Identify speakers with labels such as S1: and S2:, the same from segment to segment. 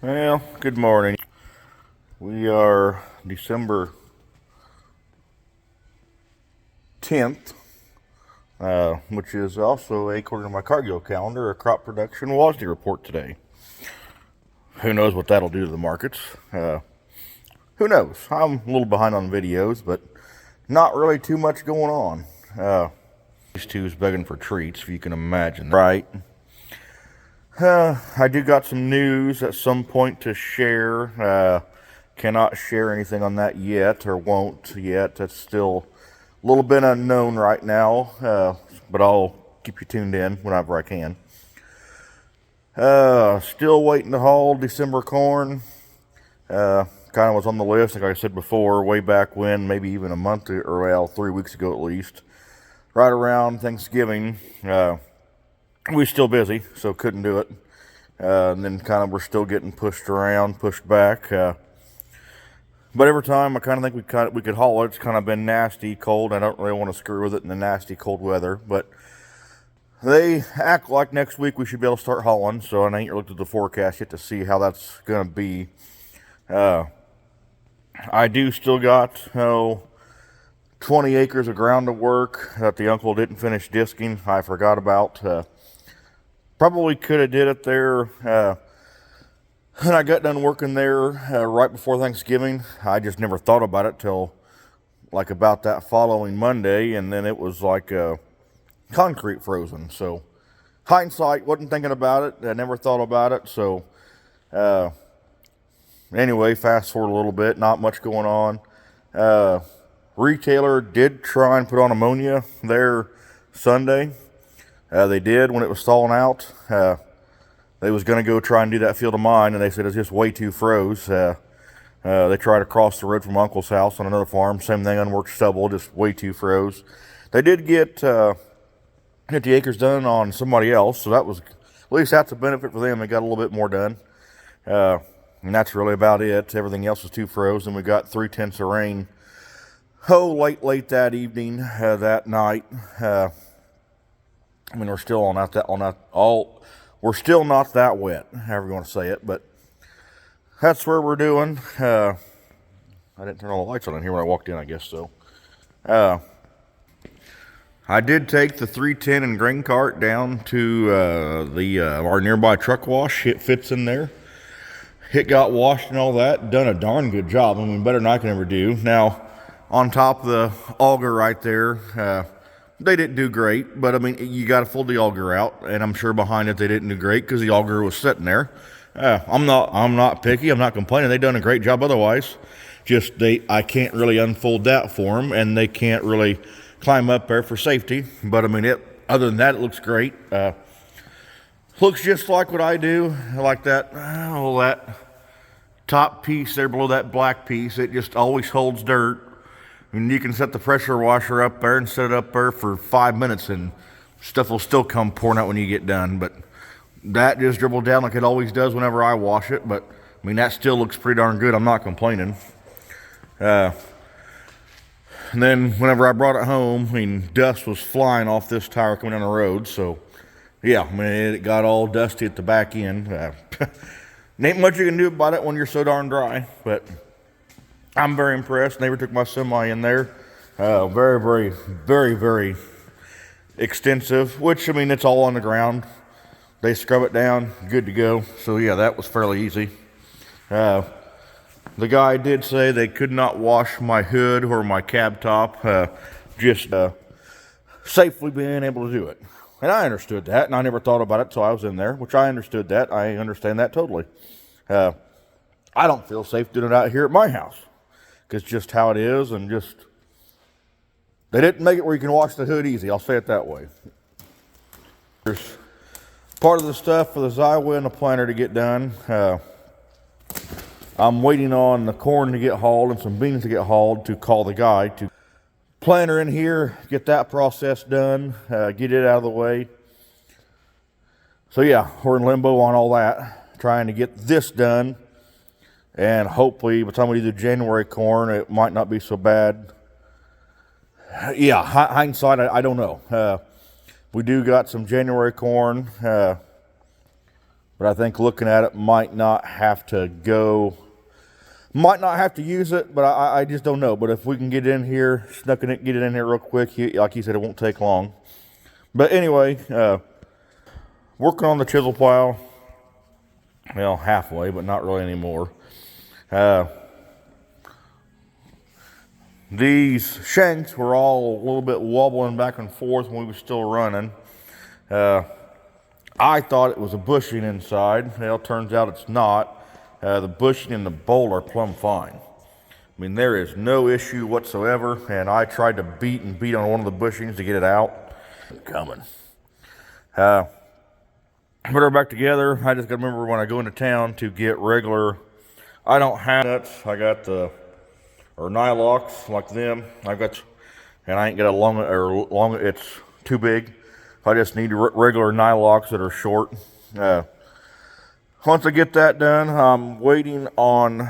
S1: Well, good morning. We are December 10th, which is also, according to my Cargill calendar, a crop production WASDE report today. Who knows what that'll do to the markets? Who knows? I'm a little behind on videos, but not really too much going on. These two's begging for treats, if you can imagine. Right. I do got some news at some point to share. Cannot share anything on that yet, or won't yet. That's still a little bit unknown right now, but I'll keep you tuned in whenever I can. Still waiting to haul December corn. Kind of was on the list, like I said before, way back when, maybe even a month or, well, 3 weeks ago at least. Right around Thanksgiving. We were still busy, so couldn't do it. And then kind of we're still getting pushed around, pushed back. But every time I kind of think we could haul it. It's kind of been nasty, cold. I don't really want to screw with it in the nasty cold weather. But they act like next week we should be able to start hauling. So I ain't looked at the forecast yet to see how that's going to be. I do still got 20 acres of ground to work that the uncle didn't finish disking. I forgot about. Probably could have did it there when I got done working there right before Thanksgiving. I just never thought about it till like about that following Monday, and then it was like concrete frozen. So hindsight, wasn't thinking about it. I never thought about it. So anyway, fast forward a little bit, not much going on. Retailer did try and put on ammonia there Sunday. They did when it was thawing out. They was going to go try and do that field of mine, and they said it's just way too froze. They tried to cross the road from Uncle's house on another farm. Same thing, unworked stubble, just way too froze. They did get 50 acres done on somebody else, so that was, at least that's a benefit for them. They got a little bit more done. And that's really about it. Everything else was too froze, and we got 3/10 of rain. Late that evening, that night. I mean, we're still we're still not that wet, however you want to say it, but that's where we're doing. I didn't turn all the lights on in here when I walked in, I guess so. I did take the 310 and grain cart down to our nearby truck wash. It fits in there. It got washed and all that. Done a darn good job. I mean, better than I can ever do. Now, on top of the auger right there, they didn't do great, but I mean, you got to fold the auger out, and I'm sure behind it they didn't do great because the auger was sitting there. I'm not picky. I'm not complaining. They done a great job otherwise. Just I can't really unfold that for them, and they can't really climb up there for safety. But I mean, other than that, it looks great. Looks just like what I do. I like that. That top piece there below that black piece. It just always holds dirt. And you can set the pressure washer up there and set it up there for 5 minutes and stuff will still come pouring out when you get done. But that just dribbled down like it always does whenever I wash it. But I mean, that still looks pretty darn good. I'm not complaining. And then whenever I brought it home, I mean, dust was flying off this tire coming down the road. So yeah, I mean, it got all dusty at the back end. Ain't much you can do about it when you're so darn dry, but I'm very impressed. Neighbor took my semi in there. Very, very, very, very extensive, which, I mean, it's all on the ground. They scrub it down, good to go. So, yeah, that was fairly easy. The guy did say they could not wash my hood or my cab top, just safely being able to do it. And I understood that, and I never thought about it until I was in there, which I understood that. I understand that totally. I don't feel safe doing it out here at my house. It's just how it is, and just they didn't make it where you can wash the hood easy. I'll say it that way. There's part of the stuff for the Zywa and the planter to get done. I'm waiting on the corn to get hauled and some beans to get hauled to call the guy to planter in here, get that process done, get it out of the way. So yeah, we're in limbo on all that, trying to get this done. And hopefully, by the time we do the January corn, it might not be so bad. Yeah, hindsight, I don't know. We do got some January corn, but but I think looking at it might not have to use it, but I just don't know. But if we can get in here, get it in here real quick, like you said, it won't take long. But anyway, working on the chisel plow, well, halfway, but not really anymore. These shanks were all a little bit wobbling back and forth when we were still running. I thought it was a bushing inside. Well, turns out it's not. The bushing and the bolt are plumb fine. I mean, there is no issue whatsoever, and I tried to beat on one of the bushings to get it out. Coming. Put her back together. I just got to remember when I go into town to get regular. I don't have nuts. I got or Nylox like them. I've got, and I ain't got a long. It's too big. I just need regular Nylox that are short. Once I get that done, I'm waiting on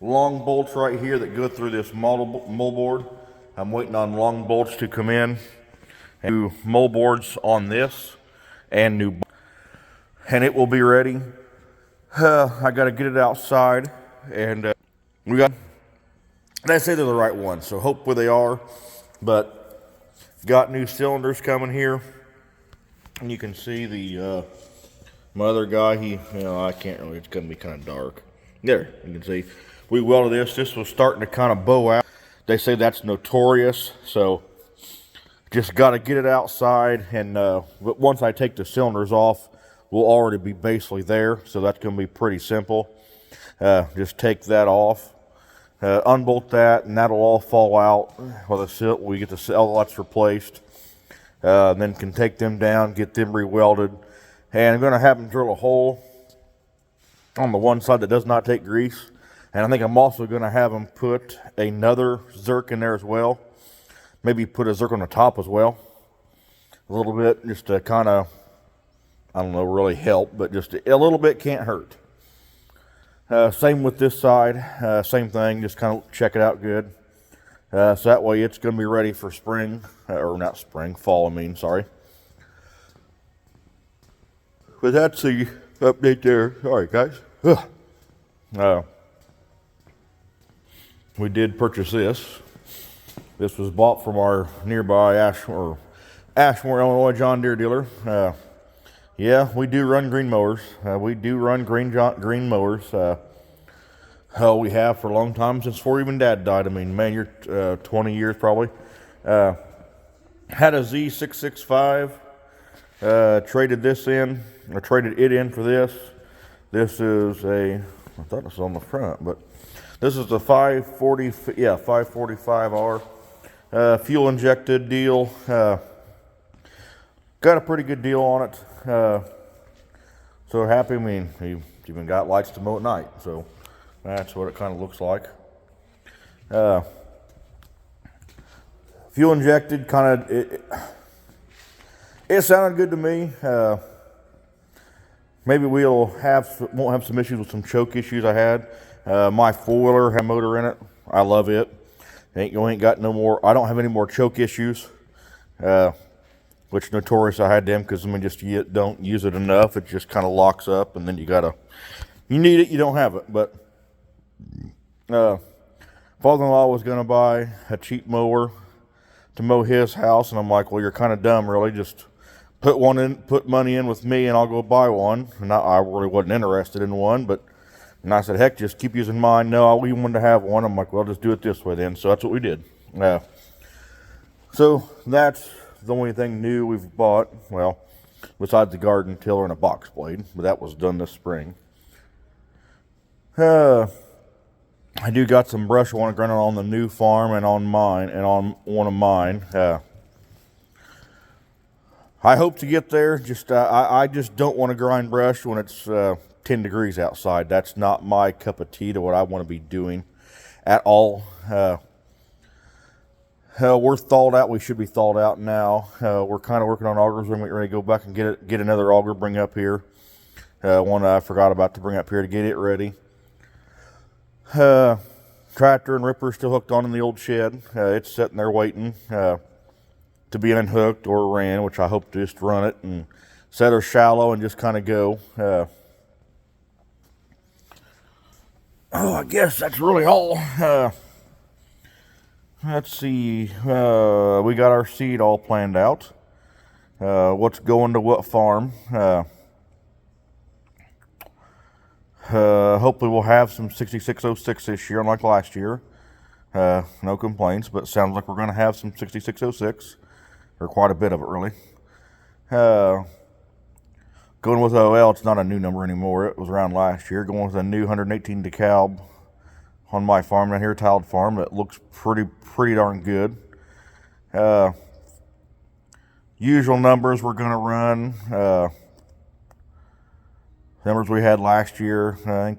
S1: long bolts right here that go through this moldboard. I'm waiting on long bolts to come in. New moldboards on this and it will be ready. I got to get it outside, and they say they're the right ones, so hopefully they are. But got new cylinders coming here, and you can see the my other guy. I can't really. It's gonna be kind of dark. There, you can see we welded this. This was starting to kind of bow out. They say that's notorious, so just got to get it outside. And but once I take the cylinders off, we'll already be basically there, so that's gonna be pretty simple. Just take that off, unbolt that, and that'll all fall out. We get the outlets replaced, and then can take them down, get them re-welded. And I'm going to have them drill a hole on the one side that does not take grease. And I think I'm also going to have them put another Zerk in there as well. Maybe put a Zerk on the top as well. A little bit, just to kind of, I don't know, really help. But just a little bit can't hurt. Same with this side. Same thing, just kind of check it out good. So that way it's going to be ready for spring. Or not spring, fall I mean, sorry. But that's the update there. All right, guys. We did purchase this. This was bought from our nearby Ashmore, Illinois John Deere dealer. Yeah, we do run green mowers. We do run green mowers. We have for a long time, since before even Dad died. I mean, man, you're 20 years probably. Had a Z665. Traded it in for this. This is I thought it was on the front, but this is the 545R fuel injected deal. Got a pretty good deal on it. So happy. I mean, you even got lights to mow at night, so that's what it kind of looks like. Fuel injected, kind of it sounded good to me. Maybe won't have some issues with some choke issues I had. My four-wheeler had a motor in it. I love it. Ain't got no more. I don't have any more choke issues, which notorious I had them because you don't use it enough. It just kind of locks up, and then you need it, you don't have it. But father-in-law was going to buy a cheap mower to mow his house, and I'm like, well, you're kind of dumb, really. Just put money in with me, and I'll go buy one. And I really wasn't interested in one, and I said, heck, just keep using mine. No, we wanted to have one. I'm like, well, just do it this way then. So that's what we did. So that's the only thing new we've bought. Well, besides the garden tiller and a box blade, but that was done this spring. I do got some brush I want to grind on the new farm and on mine and on one of mine. I hope to get there. I just don't want to grind brush when it's 10 degrees outside. That's not my cup of tea to what I want to be doing at all. We're thawed out. We should be thawed out now. We're kind of working on augers. We're ready to go back and get another auger, bring up here. One I forgot about to bring up here to get it ready. Tractor and ripper still hooked on in the old shed. It's sitting there waiting to be unhooked or ran, which I hope to just run it and set her shallow and just kind of go. Oh, I guess that's really all. Let's see. We got our seed all planned out. What's going to what farm. Hopefully we'll have some 6606 this year, unlike last year. No complaints, but sounds like we're going to have some 6606, or quite a bit of it, really. Going with OL, it's not a new number anymore. It was around last year. Going with a new 118 DeKalb on my farm down here, tiled farm. It looks pretty darn good. Usual numbers we're going to run. Numbers we had last year. I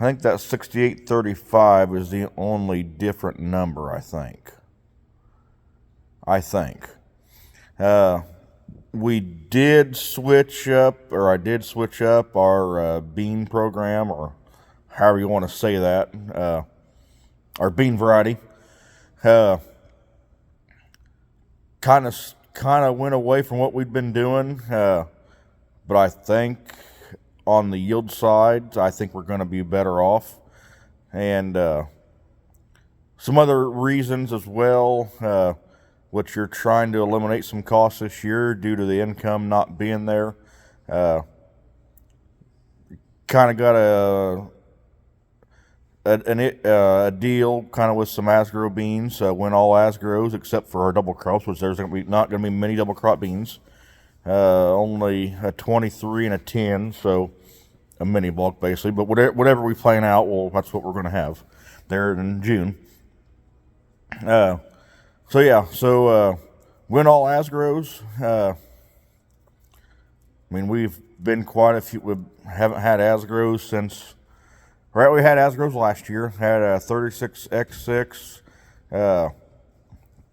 S1: think that 6835 is the only different number, I think. We did switch up, or I did switch up our bean program, or however you want to say that, our bean variety. Kind of went away from what we'd been doing, but I think on the yield side, I think we're going to be better off. And some other reasons as well, which you're trying to eliminate some costs this year due to the income not being there. Kind of got a deal kind of with some Asgrow beans. Went all Asgrows except for our double crops, which there's not going to be many double crop beans. Only a 23 and a 10, so a mini bulk basically. But whatever we plan out, well, that's what we're going to have there in June. So went all Asgrows. We've been quite a few. We haven't had Asgrows since. Right, we had Asgrows last year. Had a 36X6.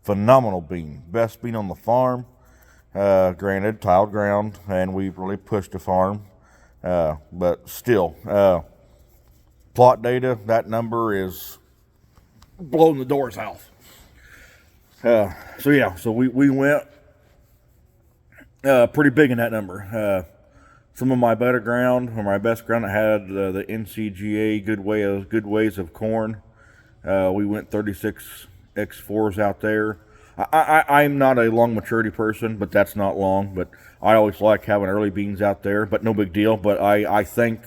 S1: Phenomenal bean, best bean on the farm. Granted, tiled ground, and we've really pushed the farm. But still, plot data, that number is blowing the doors off. So we went pretty big in that number. Some of my better ground, or my best ground, that had the NCGA good ways of corn. We went 36 X4s out there. I'm not a long maturity person, but that's not long. But I always like having early beans out there, but no big deal. But I think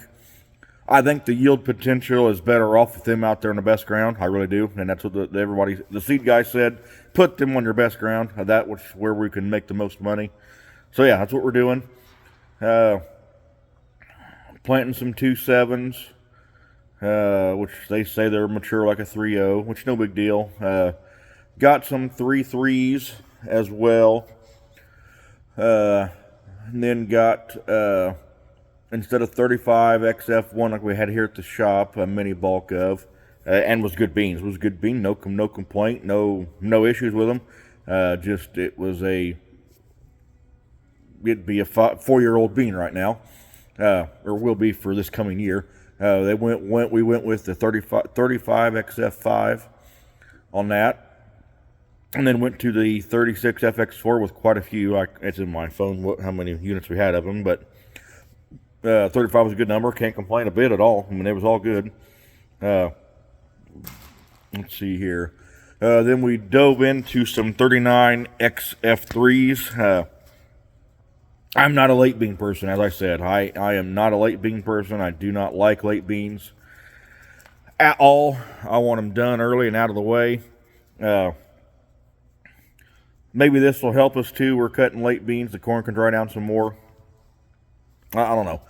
S1: the yield potential is better off with them out there on the best ground. I really do, and that's what the seed guy said. Put them on your best ground. That was where we can make the most money. So yeah, that's what we're doing. Planting some 2.7s, which they say they're mature like a 3.0, which no big deal. Got some 3.3s as well. And then got, instead of 35 XF1 like we had here at the shop, a mini bulk of, and was good beans. Was good bean, no complaint, no issues with them. It'd be a 4-year-old bean right now, or will be for this coming year. We went with the 35 XF5 on that. And then went to the 36 FX4 with quite a few. It's in my phone how many units we had of them, but 35 was a good number. Can't complain a bit at all. It was all good. Let's see here. Then we dove into some 39 XF3s. I'm not a late bean person, as I said. I am not a late bean person. I do not like late beans at all. I want them done early and out of the way. Maybe this will help us too. We're cutting late beans. The corn can dry down some more. I don't know.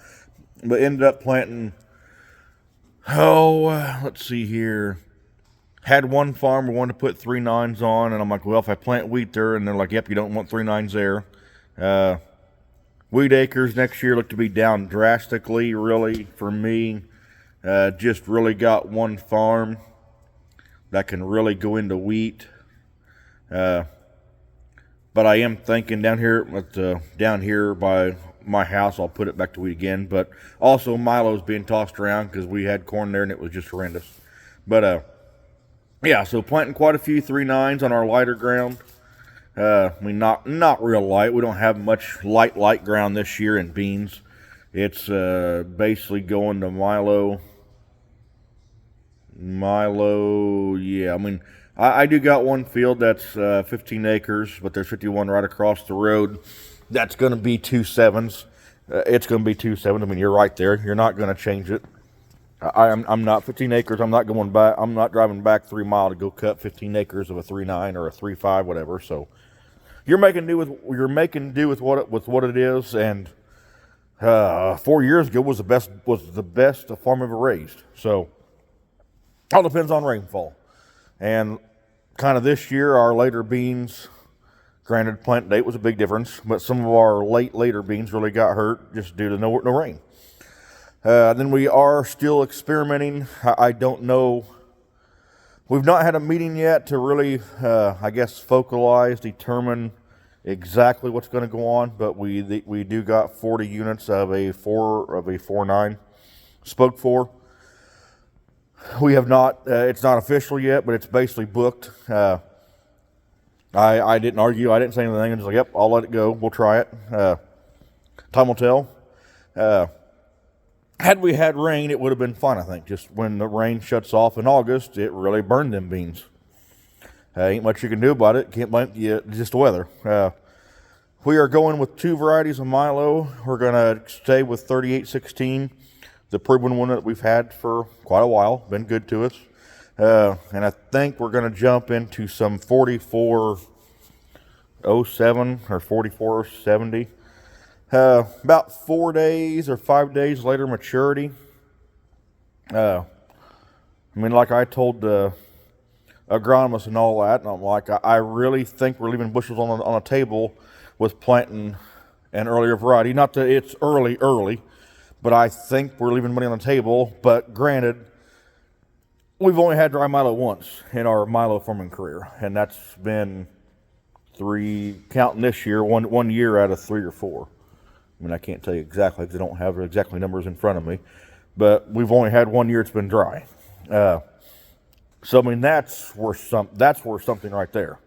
S1: But ended up planting, let's see here. Had one farmer wanted to put 3 9s on, and I'm like, well, if I plant wheat there, and they're like, yep, you don't want 3 9s there. Wheat acres next year look to be down drastically, really, for me. Just really got one farm that can really go into wheat. But I am thinking down here by my house, I'll put it back to wheat again. But also Milo's being tossed around because we had corn there and it was just horrendous. But yeah, so planting quite a few 3 9s on our lighter ground. Not real light. We don't have much light ground this year in beans. It's basically going to Milo. Yeah. I mean, I do got one field that's 15 acres, but there's 51 right across the road. That's going to be 2.7s. It's going to be 2.7. I mean, you're right there. You're not going to change it. I'm not 15 acres. I'm not going back. I'm not driving back 3 miles to go cut 15 acres of a 3.9 or a 3.5, whatever. So you're making do with what it is. And 4 years ago was the best a farm ever raised. So all depends on rainfall. And kind of this year, our later beans, granted plant date was a big difference, but some of our later beans really got hurt just due to no rain. Then we are still experimenting. I don't know. We've not had a meeting yet to really, focalize, determine exactly what's going to go on. But we do got 40 units of a 4.9 spoke 4. We have not. It's not official yet, but it's basically booked. I didn't argue. I didn't say anything. I'm just like, yep, I'll let it go. We'll try it. Time will tell. Had we had rain, it would have been fun, I think. Just when the rain shuts off in August, it really burned them beans. Ain't much you can do about it. Can't blame you, just the weather. We are going with 2 varieties of Milo. We're going to stay with 3816, the proven one that we've had for quite a while. Been good to us. And I think we're going to jump into some 4407 or 4470. About 4 days or 5 days later maturity. I mean, like I told the agronomist and all that, and I'm like, I really think we're leaving bushels on a table with planting an earlier variety. Not that it's early, but I think we're leaving money on the table. But granted, we've only had dry Milo once in our Milo farming career, and that's been 3, counting this year, one year out of 3 or 4. I mean, I can't tell you exactly because I don't have exactly numbers in front of me, but we've only had 1 year it's been dry. So I mean, that's worth something right there.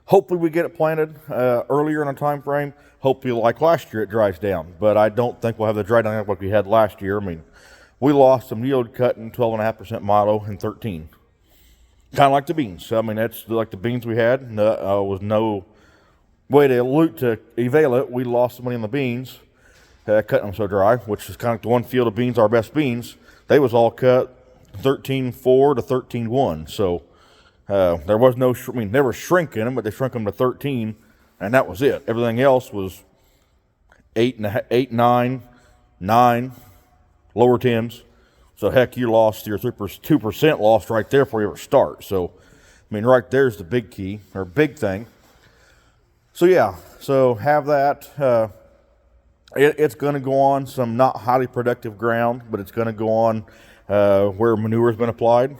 S1: Hopefully we get it planted earlier in a time frame. Hopefully, like last year, it dries down, but I don't think we'll have the dry down like we had last year. I mean, we lost some yield cutting 12.5% Milo and 13. Kind of like the beans. I mean, that's like the beans we had. Was no way to evade it. We lost some money on the beans, cutting them so dry, which is kind of the one field of beans, our best beans. They was all cut 13.4 to 13.1. So there was no, they were shrinking them, but they shrunk them to 13, and that was it. Everything else was 8, 9, 9, lower 10s. So heck, you lost your 2% lost right there before you ever start. So, I mean, right there's the big key, or big thing. So yeah, so have that. It's going to go on some not highly productive ground, but it's going to go on where manure has been applied.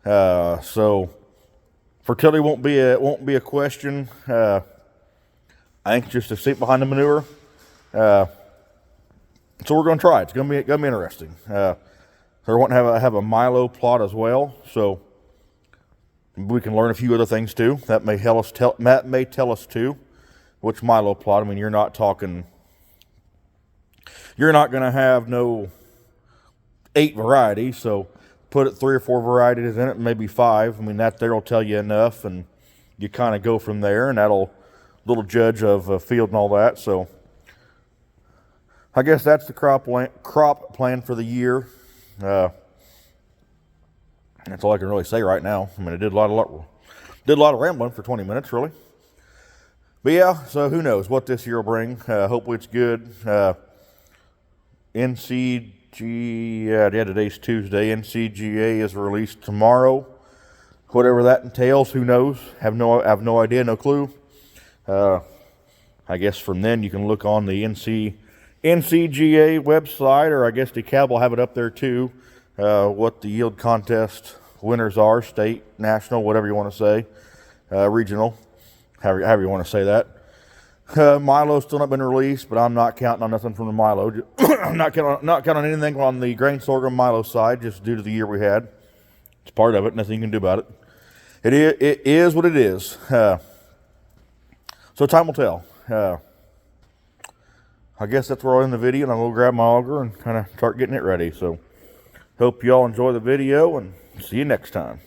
S1: So fertility won't be a question. I think just to sit behind the manure. So we're going to try it. It's going to be interesting. They're wanting to have a Milo plot as well, so we can learn a few other things too. That may tell us too which Milo plot. I mean, you're not going to have no 8 varieties, so put 3 or 4 varieties in it, maybe 5. I mean, that there will tell you enough, and you kind of go from there, and that'll little judge of a field and all that. So I guess that's the crop plan for the year. That's all I can really say right now. I mean, I did a lot of rambling for 20 minutes, really. But yeah, so who knows what this year will bring. Hopefully it's good. Today's Tuesday. NCGA is released tomorrow. Whatever that entails, who knows? Have no idea, no clue. I guess from then you can look on the NCGA website, or I guess DeKalb will have it up there too, what the yield contest winners are, state, national, whatever you want to say, regional, however you want to say that. Milo's still not been released, but I'm not counting on nothing from the Milo. I'm not counting on anything on the grain sorghum Milo side, just due to the year we had. It's part of it, nothing you can do about it. It is what it is. So time will tell. I guess that's where I'll end the video, and I'll go grab my auger and kind of start getting it ready. So hope you all enjoy the video, and see you next time.